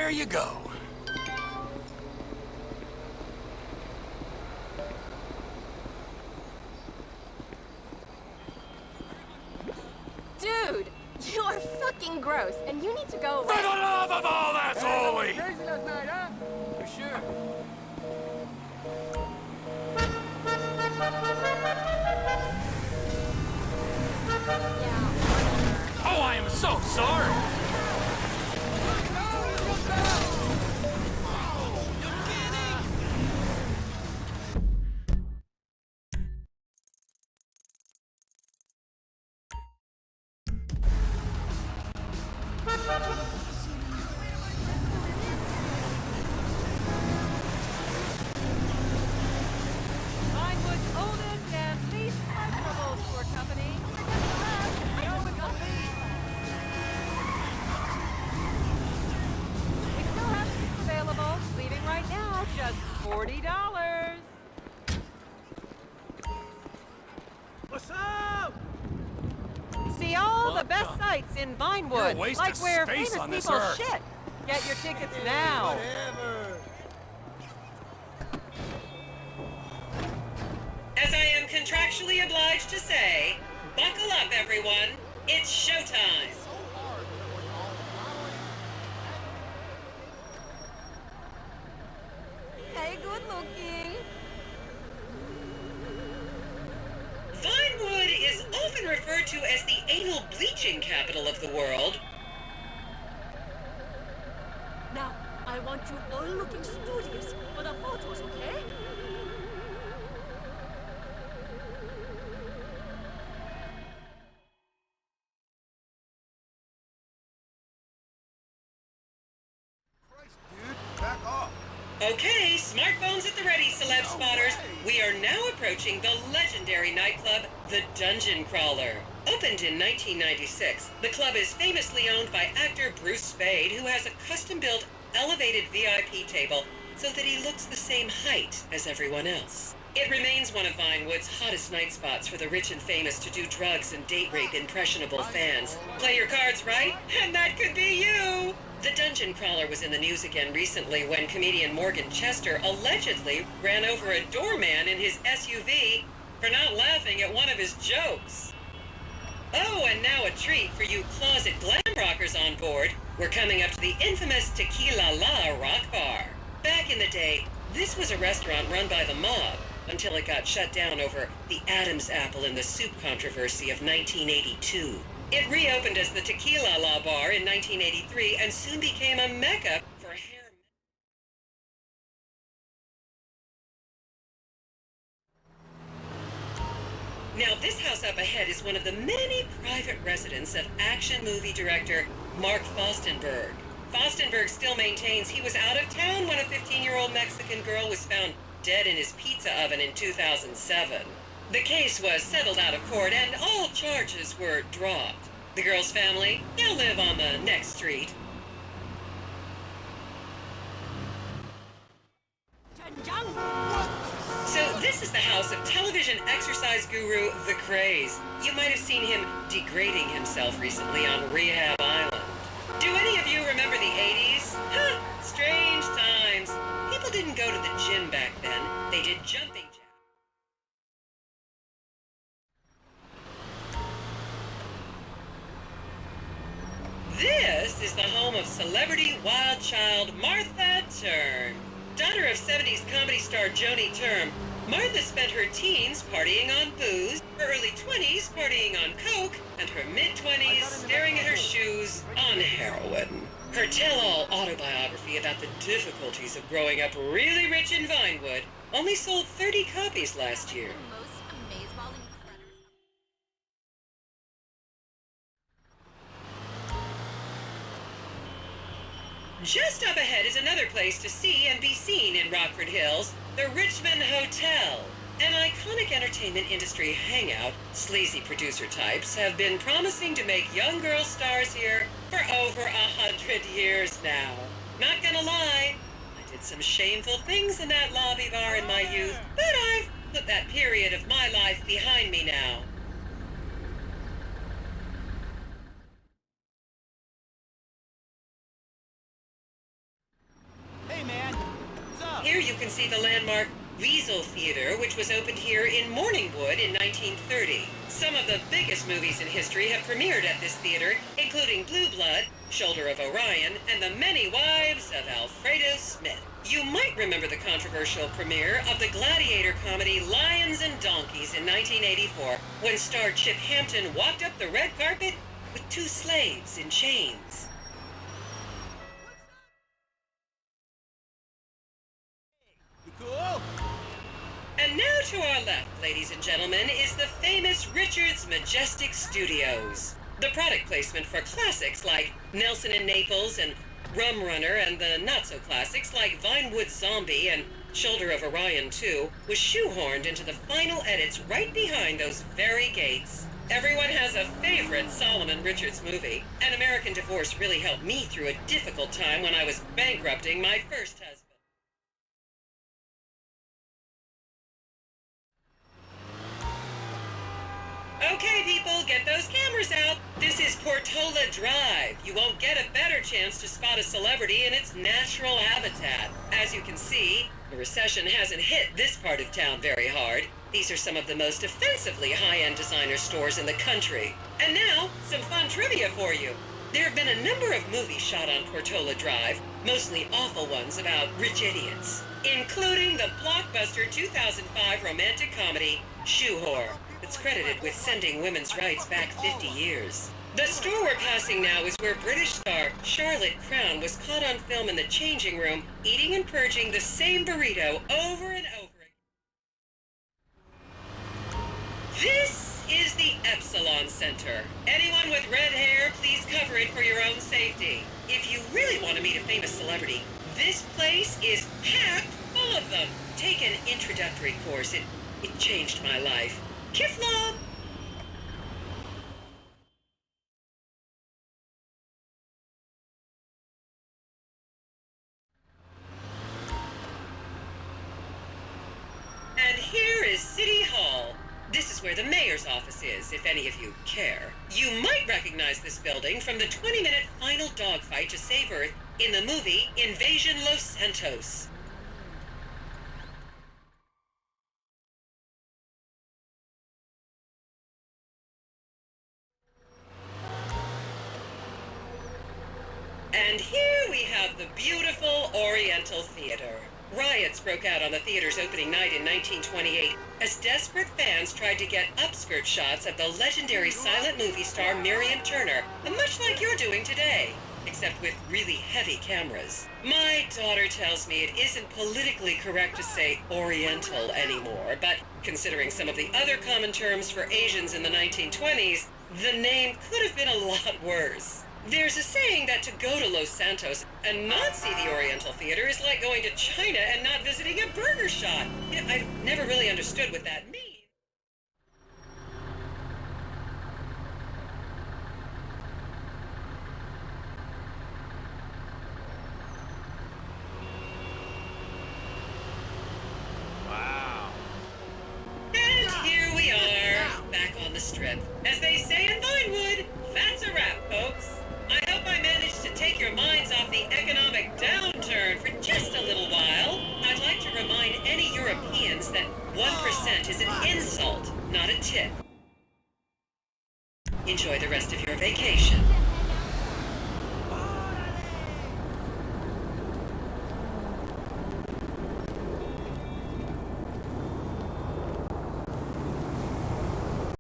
there you go. Dude, you are fucking gross, and you need to go away. For the love of all that's holy! Crazy last night, huh? For sure. Oh, I am so sorry! Vinewood's oldest and least fashionable tour company. Go with the lead. We still have seats available. Leaving right now, just $40. What's up? See all the best sights in Vinewood, You're a waste like of where space famous on this people earth. shit. Get your tickets now. Whatever. As I am contractually obliged to say, buckle up, everyone. It's showtime. Hey, good looking. Vinewood is often referred to as the anal bleaching capital of the world. Now, I want you all looking studious for the photos, okay? Christ, dude, back off. Okay, smartphones at the ready, celeb spotters. We are now approaching the legendary nightclub, the Dungeon Crawler. Opened in 1996, the club is famously owned by actor Bruce Spade, who has a custom-built, elevated VIP table so that he looks the same height as everyone else. It remains one of Vinewood's hottest night spots for the rich and famous to do drugs and date rape impressionable fans. Play your cards right, and that could be you! The Dungeon Crawler was in the news again recently when comedian Morgan Chester allegedly ran over a doorman in his SUV for not laughing at one of his jokes. Oh, and now a treat for you closet glam rockers on board. We're coming up to the infamous Tequila La Rock Bar. Back in the day, this was a restaurant run by the mob until it got shut down over the Adam's apple in the soup controversy of 1982. It reopened as the Tequila La Bar in 1983 and soon became a mecca for hair. Now, this house up ahead is one of the many private residence of action movie director Mark Fostenberg. Fostenberg still maintains he was out of town when a 15-year-old Mexican girl was found dead in his pizza oven in 2007. The case was settled out of court and all charges were dropped. The girl's family now live on the next street. So this is the house of television exercise guru The Craze. You might have seen him degrading himself recently on Rehab Island. Do any of you remember the 80s? Huh, strange times. People didn't go to the gym back then. They did jumping jacks. This is the home of celebrity wild child Martha Turn. Daughter of 70s comedy star Joni Term, Martha spent her teens partying on booze, her early 20s partying on coke, and her mid-20s staring at her shoes on heroin. Her tell-all autobiography about the difficulties of growing up really rich in Vinewood only sold 30 copies last year. Most amazeballing critters. Just up ahead is another place to see and be seen in Rockford Hills, the Richmond Hotel. An iconic entertainment industry hangout, sleazy producer types have been promising to make young girl stars here for over 100 years now. Not gonna lie, I did some shameful things in that lobby bar in my youth, but I've put that period of my life behind me now. you can see the landmark Weasel Theater, which was opened here in Morningwood in 1930. Some of the biggest movies in history have premiered at this theater, including Blue Blood, Shoulder of Orion, and The Many Wives of Alfredo Smith. You might remember the controversial premiere of the gladiator comedy Lions and Donkeys in 1984, when star Chip Hampton walked up the red carpet with two slaves in chains. You cool? And now to our left, ladies and gentlemen, is the famous Richards Majestic Studios. The product placement for classics like Nelson and Naples and Rum Runner, and the not-so-classics like Vinewood Zombie and Shoulder of Orion 2 was shoehorned into the final edits right behind those very gates. Everyone has a favorite Solomon Richards movie. An American Divorce really helped me through a difficult time when I was bankrupting my first husband. Okay, people, get those cameras out. This is Portola Drive. You won't get a better chance to spot a celebrity in its natural habitat. As you can see, the recession hasn't hit this part of town very hard. These are some of the most offensively high-end designer stores in the country. And now, some fun trivia for you. There have been a number of movies shot on Portola Drive, mostly awful ones about rich idiots, including the blockbuster 2005 romantic comedy, Shoe Whore. It's credited with sending women's rights back 50 years. The store we're passing now is where British star Charlotte Crown was caught on film in the changing room, eating and purging the same burrito over and over again. This is the Epsilon Center. Anyone with red hair, please cover it for your own safety. If you really want to meet a famous celebrity, this place is packed full of them. Take an introductory course. It changed my life. Kiflom! And here is City Hall. This is where the mayor's office is, if any of you care. You might recognize this building from the 20-minute final dogfight to save Earth in the movie Invasion Los Santos. And here we have the beautiful Oriental Theater. Riots broke out on the theater's opening night in 1928 as desperate fans tried to get upskirt shots of the legendary silent movie star Miriam Turner, much like you're doing today, except with really heavy cameras. My daughter tells me it isn't politically correct to say Oriental anymore, but considering some of the other common terms for Asians in the 1920s, the name could have been a lot worse. There's a saying that to go to Los Santos and not see the Oriental Theater is like going to China and not visiting a burger shop. You know, I've never really understood what that means. Wow. And here we are, back on the strip. As they say in Vinewood, that's a wrap, folks. I hope I managed to take your minds off the economic downturn for just a little while. I'd like to remind any Europeans that 1% is an insult, not a tip. Enjoy the rest of your vacation.